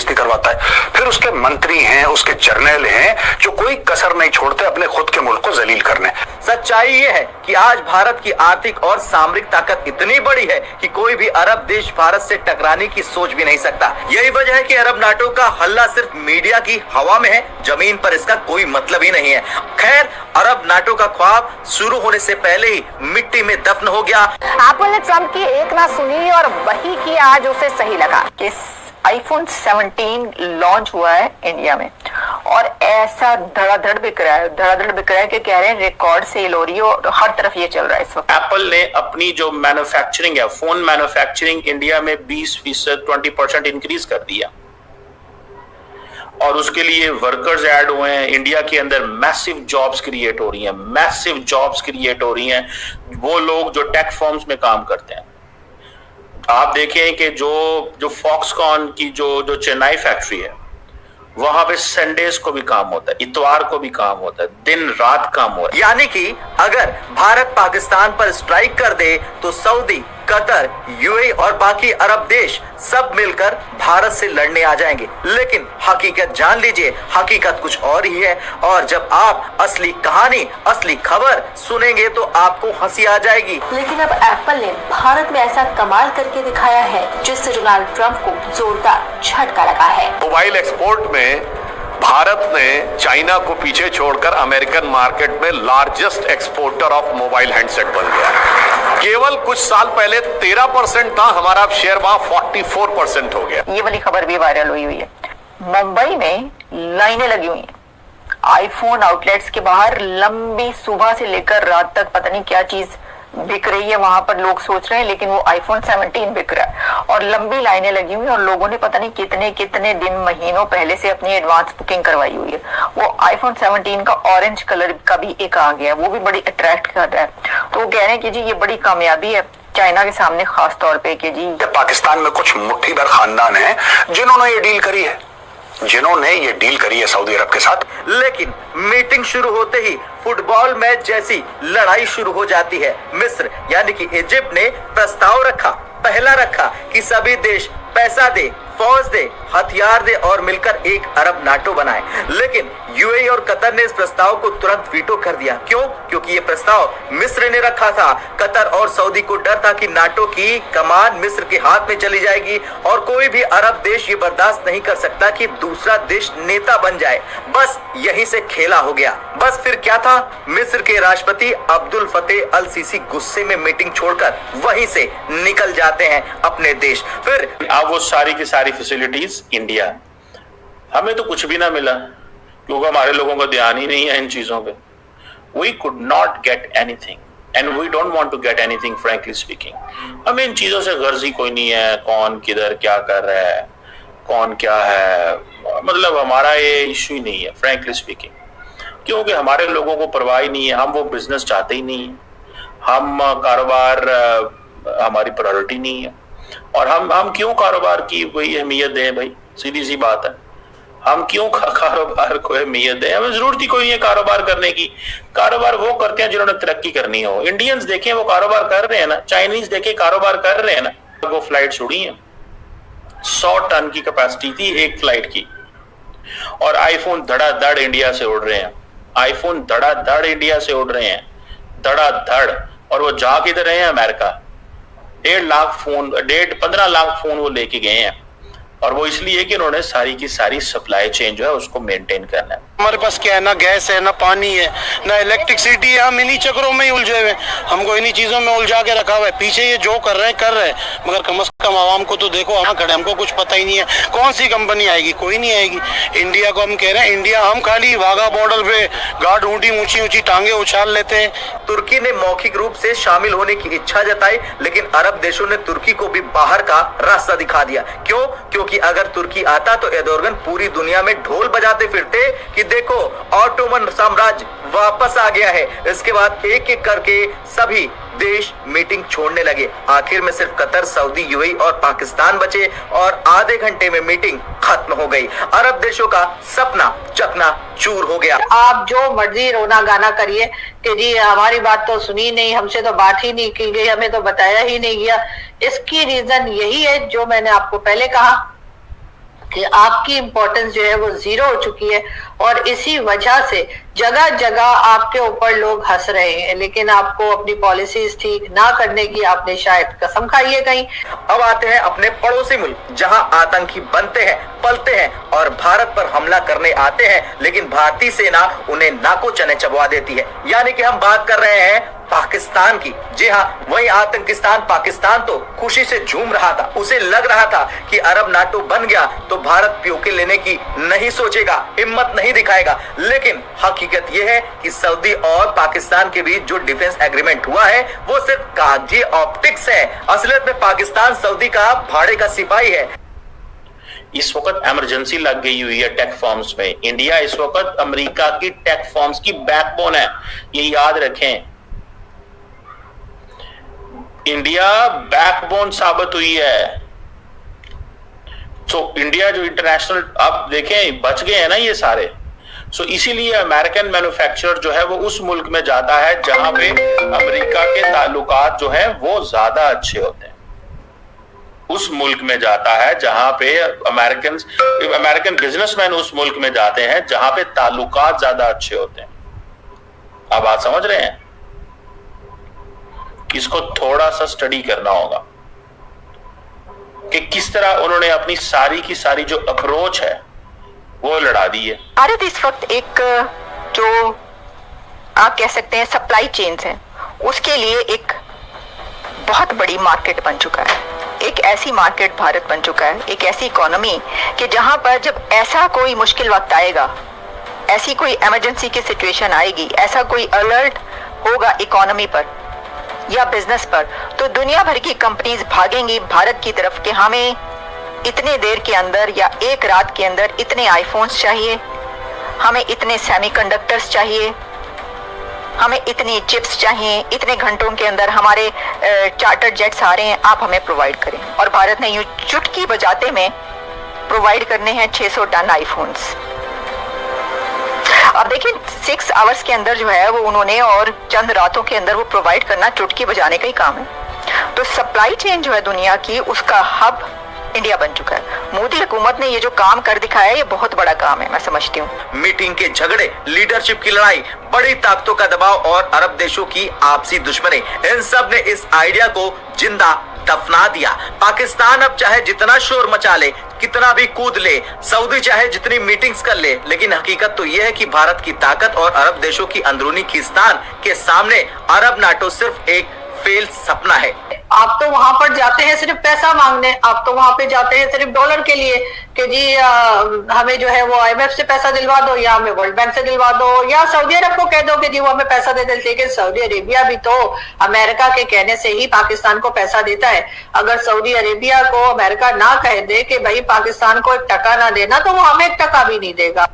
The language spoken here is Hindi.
बेइज्जती करवाता है। फिर उसके मंत्री हैं, उसके जर्नल हैं जो कोई कसर नहीं छोड़ते अपने खुद के मुल्क को जलील करने। सच्चाई ये है कि आज भारत की आर्थिक और सामरिक ताकत इतनी बड़ी है कि कोई भी अरब देश भारत से टकराने की सोच भी नहीं सकता। यही वजह है कि अरब नाटो का हल्ला सिर्फ मीडिया की हवा में है, जमीन पर इसका कोई मतलब ही नहीं है। खैर, अरब नाटो का ख्वाब शुरू होने से पहले ही मिट्टी में दफन हो गया। एप्पल ने ट्रम्प की एक ना सुनी और वही की आज उसे सही लगा कि आईफोन 17 लॉन्च हुआ है इंडिया में और ऐसा धड़ाधड़ बिक रहा है कि कह रहे हैं रिकॉर्ड सेल हो रही है और हर तरफ ये चल रहा है इस वक्त। एप्पल ने अपनी जो मैन्युफैक्चरिंग है, फोन मैन्युफैक्चरिंग इंडिया में 20% 20% इंक्रीज कर दिया और उसके लिए वर्कर्स ऐड हुए हैं। इंडिया के अंदर मैसिव जॉब्स क्रिएट हो रही हैं, वो लोग जो टेक फर्म्स में काम करते हैं। आप देखें कि जो फॉक्सकॉन की जो चेन्नई फैक्ट्री है, वहां पे संडेज को भी काम होता है, इतवार को भी काम होता है, दिन रात काम हो रहा है। यानी कि अगर भारत पाकिस्तान पर स्ट्राइक कर दे तो सऊदी, कतर, यूएई और बाकी अरब देश सब मिलकर भारत से लड़ने आ जाएंगे। लेकिन हकीकत जान लीजिए, हकीकत कुछ और ही है। और जब आप असली कहानी, असली खबर सुनेंगे तो आपको हंसी आ जाएगी। लेकिन अब एप्पल ने भारत में ऐसा कमाल करके दिखाया है जिससे डोनाल्ड ट्रंप को जोरदार झटका लगा है। मोबाइल एक्सपोर्ट में भारत ने चाइना को पीछे छोड़कर अमेरिकन मार्केट में largest exporter of mobile handset बन गया। केवल कुछ साल पहले 13% था हमारा शेयर, वहां 44% हो गया। ये वाली खबर भी वायरल हुई है। मुंबई में लाइनें लगी हुई हैं आईफोन आउटलेट्स के बाहर, लंबी सुबह से लेकर रात तक पता नहीं क्या चीज बिक रही है वहां पर। लोग सोच रहे हैं लेकिन वो आईफोन 17 बिक रहा है और लंबी लाइनें लगी हुई हैं और लोगों ने पता नहीं कितने कितने दिन, महीनों पहले से अपनी एडवांस बुकिंग करवाई हुई है। वो आईफोन 17 का ऑरेंज कलर का भी एक आ गया, वो भी बड़ी अट्रैक्ट कर रहा है। तो वो कह रहे हैं कि जी ये बड़ी कामयाबी है चाइना के सामने, खास तौर पे कि जी पाकिस्तान में कुछ मुट्ठीभर खानदान हैं जिन्होंने ये डील करी है सऊदी अरब के साथ। लेकिन मीटिंग शुरू होते ही फुटबॉल मैच जैसी लड़ाई शुरू हो जाती है। मिस्र यानी कि इजिप्ट ने प्रस्ताव पहला रखा कि सभी देश पैसा दे, फौज दे, हथियार दे और मिलकर एक अरब नाटो बनाए। लेकिन यूएई और कतर ने इस प्रस्ताव को तुरंत वीटो कर दिया। क्यों? क्योंकि ये प्रस्ताव मिस्र ने रखा था। कतर और सऊदी को डर था कि नाटो की कमान मिस्र के हाथ में चली जाएगी और कोई भी अरब देश ये बर्दाश्त नहीं कर सकता कि दूसरा देश नेता बन जाए। बस यहीं से खेला हो गया। बस फिर क्या था, मिस्र के राष्ट्रपति अब्दुल फतेह अल सीसी गुस्से में मीटिंग छोड़कर वहीं से निकल जाते हैं अपने देश। फिर अब वो सारी की सारी फैसिलिटीज इंडिया, हमें तो कुछ भी ना मिला क्योंकि हमारे लोगों का ध्यान ही नहीं है इन चीजों पे। We could not get anything and we don't want to get anything frankly speaking. हमें इन चीजों से गर्जी कोई नहीं है, कौन किधर क्या कर रहा है, कौन क्या है, मतलब हमारा ये इश्यू ही नहीं है फ्रैंकली स्पीकिंग, क्योंकि हमारे लोगों को परवाह ही नहीं है। हम वो बिजनेस चाहते ही नहीं है, हम कारोबार हमारी प्रायोरिटी नहीं है। और हम क्यों कारोबार की कोई अहमियत दें भाई, सीधी सी बात है। हम क्यों कारोबार को अहमियत दें? हमें जरूरत ही कोई नहीं है कारोबार करने की। कारोबार वो करते हैं जिन्होंने तरक्की करनी हो। इंडियंस देखें वो कारोबार कर रहे हैं ना, चाइनीज देखें कारोबार कर रहे हैं ना। वो फ्लाइट उड़ी हैं, 100 टन की कैपेसिटी थी एक फ्लाइट की, और आईफोन धड़ाधड़ इंडिया से उड़ रहे हैं। आईफोन धड़ाधड़ इंडिया से उड़ रहे हैं, धड़ाधड़। और वो जा किधर रहे हैं? अमेरिका। 15 लाख फोन वो लेके गए हैं, और वो इसलिए कि उन्होंने सारी की सारी सप्लाई चेन जो है उसको मेंटेन करना है। हमारे पास क्या है, ना गैस है, ना पानी है, ना इलेक्ट्रिसिटी है। हम इन्हीं चक्रों में ही उलझे हुए, हमको इन्हीं चीजों में उलझा के रखा हुआ है। पीछे ये जो कर रहे हैं मगर कम से कम आवाम को तो देखो, हम खड़े, हमको कुछ पता ही नहीं है कौन सी कंपनी आएगी, कोई नहीं आएगी। इंडिया को हम कह रहे हैं, इंडिया हम खाली वाघा बॉर्डर पे गार्ड ऊंची ऊंची टांगे उछाल लेते हैं। तुर्की ने मौखिक रूप से शामिल होने की इच्छा जताई, लेकिन अरब देशों ने तुर्की को भी बाहर का रास्ता दिखा दिया। क्यों? क्योंकि अगर तुर्की आता तो एर्दोगन पूरी दुनिया में ढोल बजाते फिरते कि देखो ऑटोमन साम्राज्य वापस आ गया है। इसके बाद एक एक करके सभी देश मीटिंग छोड़ने लगे। आखिर में सिर्फ कतर, सऊदी, यूएई और पाकिस्तान बचे और आधे घंटे में मीटिंग खत्म हो गई। अरब देशों का सपना चकना चूर हो गया। आप जो मर्जी रोना गाना करिए कि जी हमारी बात तो सुनी नहीं, हमसे तो बात ही नहीं की गई, हमें तो बताया ही नहीं गया। इसकी रीजन यही है जो मैंने आपको पहले कहा कि आपकी इम्पोर्टेंस जो है वो जीरो हो चुकी है और इसी वजह से जगह जगह आपके ऊपर लोग हंस रहे हैं, लेकिन आपको अपनी पॉलिसीज ठीक ना करने की आपने शायद कसम खाई है कहीं। अब आते हैं अपने पड़ोसी मुल्क, जहां आतंकी बनते हैं, पलते हैं और भारत पर हमला करने आते हैं, लेकिन भारतीय सेना उन्हें नाको चने चबवा देती है। यानी कि हम बात कर रहे हैं पाकिस्तान की। जी हाँ, वही आतंकिस्तान पाकिस्तान तो खुशी से झूम रहा था। उसे लग रहा था कि अरब नाटो बन गया तो भारत पीओके लेने की नहीं सोचेगा, हिम्मत नहीं दिखाएगा। लेकिन हकीकत यह है कि सऊदी और पाकिस्तान के बीच जो डिफेंस एग्रीमेंट हुआ है वो सिर्फ कागजी ऑप्टिक्स है। असलियत में पाकिस्तान सऊदी का भाड़े का सिपाही है। इस वक्त इमरजेंसी लग गई हुई है टेक फॉर्म्स में। इंडिया इस वक्त अमेरिका की टेक फॉर्म्स की बैकबोन है, ये याद रखें। इंडिया बैकबोन साबित हुई है। तो इंडिया जो इंटरनेशनल, अब देखें बच गए हैं ना ये सारे। सो इसीलिए अमेरिकन मैन्युफैक्चरर जो है वो उस मुल्क में जाता है जहां पे अमेरिका के ताल्लुकात जो है वो ज्यादा अच्छे होते हैं। उस मुल्क में जाता है जहां पे अमेरिकन बिजनेसमैन उस मुल्क में जाते हैं जहां पे ताल्लुकात ज्यादा अच्छे होते हैं। आप बात समझ रहे हैं? इसको थोड़ा सा स्टडी करना होगा कि किस तरह उन्होंने अपनी सारी की सारी जो अप्रोच है वो लड़ा दी है। भारत इस वक्त एक जो आप कह सकते हैं सप्लाई चेन्स है, उसके लिए एक बहुत बड़ी मार्केट बन चुका है। एक ऐसी मार्केट भारत बन चुका है, एक ऐसी इकोनॉमी कि जहां पर जब ऐसा कोई मुश्किल वक्त आएगा, ऐसी कोई इमरजेंसी की सिचुएशन आएगी, ऐसा कोई अलर्ट होगा इकोनॉमी पर या बिजनेस पर, तो दुनिया भर की कंपनीज भागेंगी भारत की तरफ कि हमें इतने देर के अंदर या एक रात के अंदर इतने आईफोन्स चाहिए, हमें इतने सेमीकंडक्टर्स चाहिए, हमें इतनी चिप्स चाहिए, इतने घंटों के अंदर हमारे चार्टर्ड जेट्स आ रहे हैं, आप हमें प्रोवाइड करें। और भारत ने यूं चुटकी बजाते में प्रोवाइड करने हैं 600 टन आईफोन्स। अब देखिए 6 आवर्स के अंदर जो है वो उन्होंने, और चंद रातों के अंदर वो प्रोवाइड करना चुटकी बजाने का ही काम है। तो सप्लाई चेन जो है दुनिया की, उसका हब इंडिया बन चुका है। मोदी हुकूमत ने ये जो काम कर दिखाया है ये बहुत बड़ा काम है, मैं समझती हूँ। मीटिंग के झगड़े, लीडरशिप की लड़ाई, बड़ी ताकतों का दबाव और अरब देशों की आपसी दुश्मनी, इन सब ने इस आइडिया को जिंदा दफना दिया। पाकिस्तान अब चाहे जितना शोर मचा ले, कितना भी कूद ले, सऊदी चाहे जितनी मीटिंग्स कर ले, लेकिन हकीकत तो यह है कि भारत की ताकत और अरब देशों की अंदरूनी खींचतान के सामने अरब नाटो सिर्फ एक फेल सपना है। आप तो वहां पर जाते हैं सिर्फ पैसा मांगने, आप तो वहां पे जाते हैं सिर्फ डॉलर के लिए कि जी हमें जो है वो IMF से पैसा दिलवा दो या हमें वर्ल्ड बैंक से दिलवा दो या सऊदी अरब को कह दो कि जी वो हमें पैसा दे देते। लेकिन सऊदी अरेबिया भी तो अमेरिका के कहने से ही पाकिस्तान को पैसा देता है। अगर सऊदी अरेबिया को अमेरिका ना कह दे कि भाई पाकिस्तान को 1 टका ना देना, तो वो हमें 1 टका भी नहीं देगा।